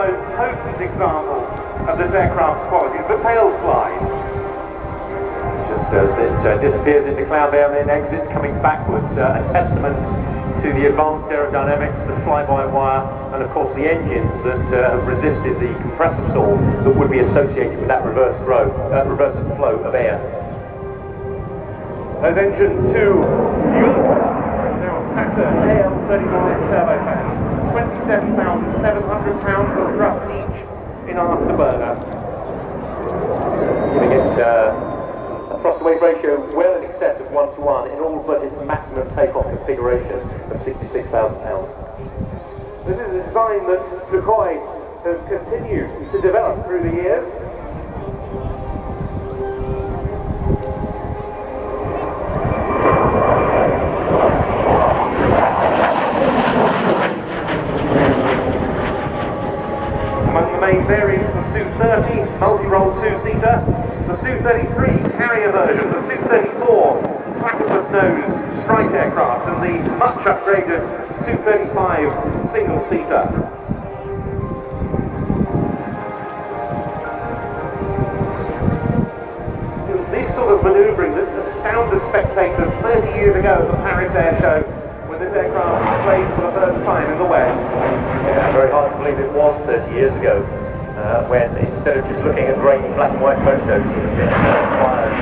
most potent examples of this aircraft's qualities, the tail slide. Just as it disappears into cloud air and then exits coming backwards, a testament to the advanced aerodynamics, the fly-by-wire, and of course the engines that have resisted the compressor stall that would be associated with that reverse flow of air. Those engines too, now Saturn AL39 turbofans, 27,700 pounds of thrust each in afterburner. Giving it a thrust-to-weight ratio well in excess of 1:1 in all but its maximum takeoff configuration of 66,000 pounds. This is a design that Sukhoi has continued to develop through the years. Among the main variants, the Su-30 multi-role two-seater, the Su-33 Harrier version, the Su-34 platypus-nosed strike aircraft, and the much upgraded Su-35 single-seater. It was this sort of manoeuvring that astounded spectators 30 years ago at the Paris Air Show, when this aircraft was played for the first time in the West. Yeah, very hard to believe it was 30 years ago, when instead of just looking at grainy black and white photos, it had been required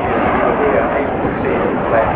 years before we were able to see it in flesh.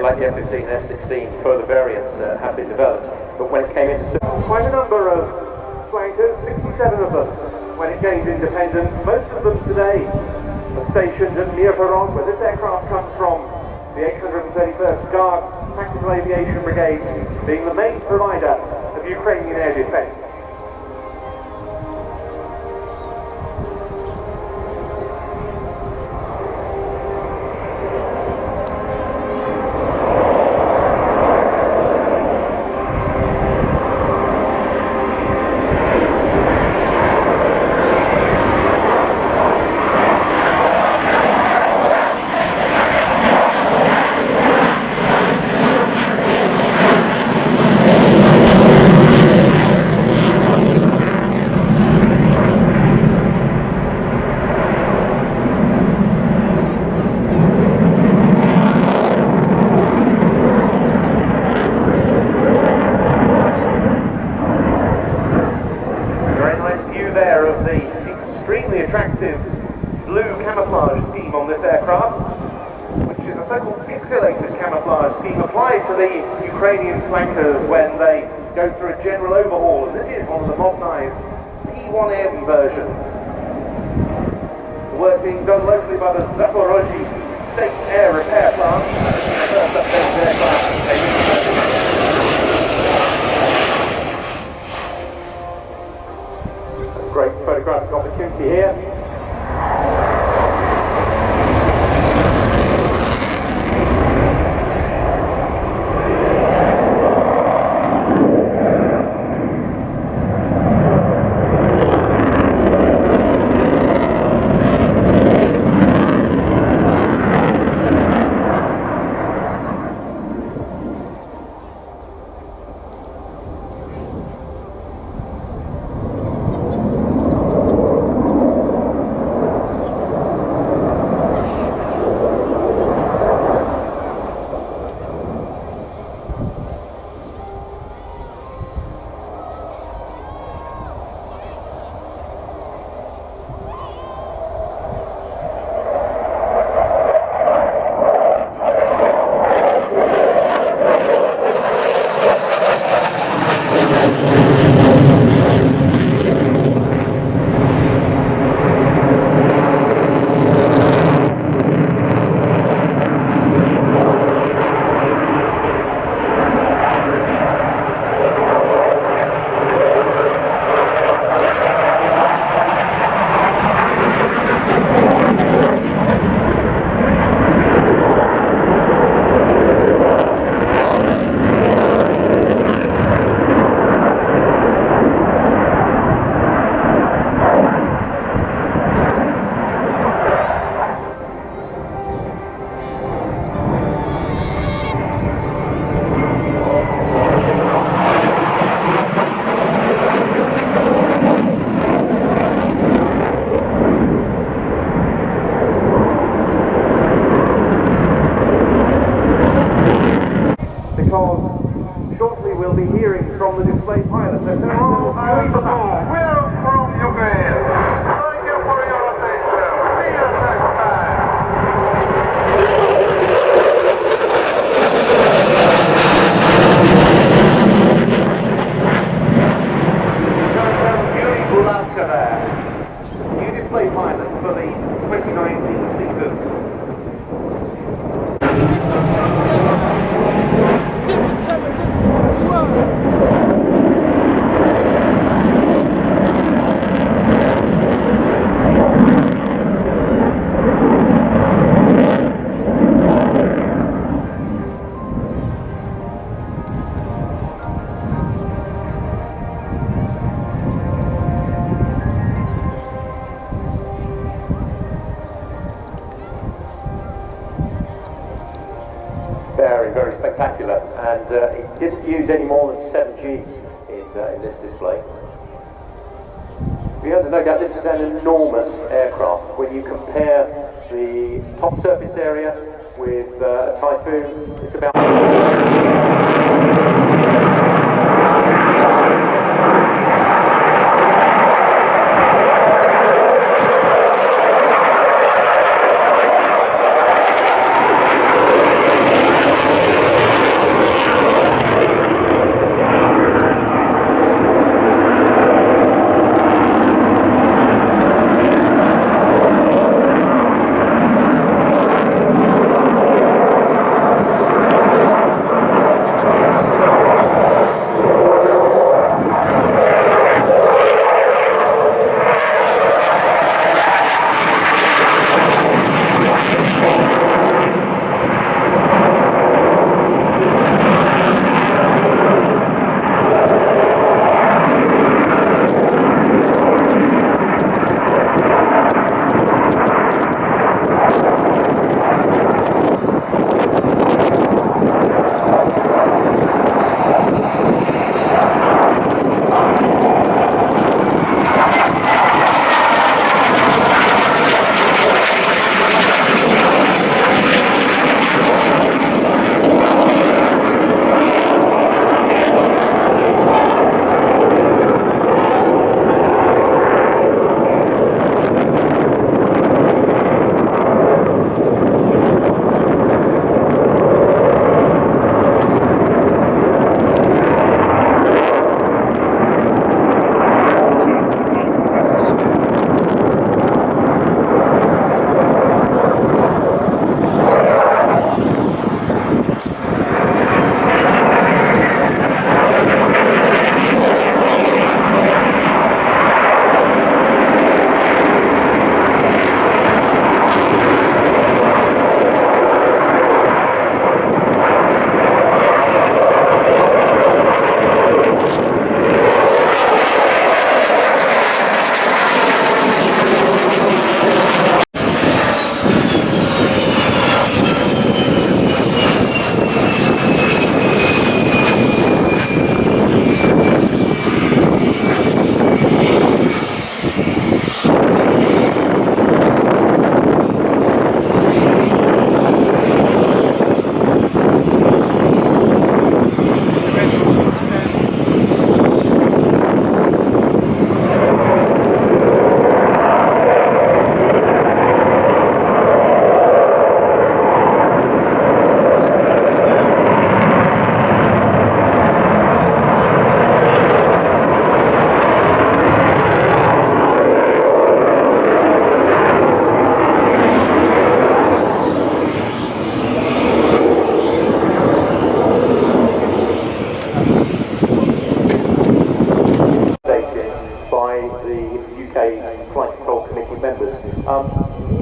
Like the F-15 and F-16, further variants have been developed, but when it came into... Quite a number of flankers, 67 of them, when it gained independence. Most of them today are stationed at Myrhorod, where this aircraft comes from, the 831st Guards Tactical Aviation Brigade, being the main provider of Ukrainian air defence. Attractive blue camouflage scheme on this aircraft, which is a so-called pixelated camouflage scheme applied to the Ukrainian flankers when they go through a general overhaul, and this is one of the modernised P1M versions. The work being done locally by the Sukhoi State Air Repair Plant. The first updated aircraft great photographic opportunity here. very spectacular, and it didn't use any more than 7G in this display. We have no doubt this is an enormous aircraft. When you compare the top surface area with a Typhoon, it's about...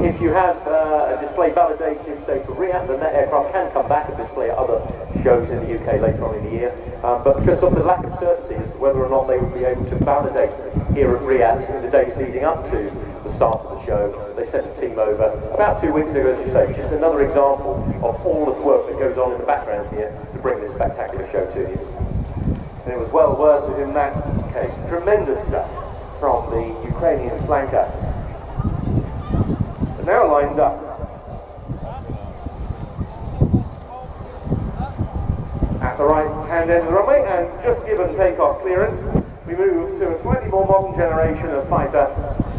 If you have a display validated, say for RIAT, then that aircraft can come back and display at other shows in the UK later on in the year. But because of the lack of certainty as to whether or not they would be able to validate here at RIAT in the days leading up to the start of the show, they sent a team over about 2 weeks ago, as you say. Just another example of all of the work that goes on in the background here to bring this spectacular show to you. And it was well worth it in that case. Tremendous stuff from the Ukrainian flanker. Now lined up. At the right hand end of the runway, and just given takeoff clearance, we move to a slightly more modern generation of fighter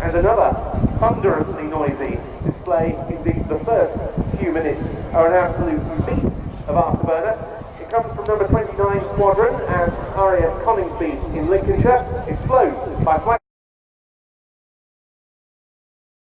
and another thunderously noisy display. Indeed, the first few minutes are an absolute beast of afterburner. It comes from number 29 Squadron at RIAT Coningsby in Lincolnshire. It's flown by flight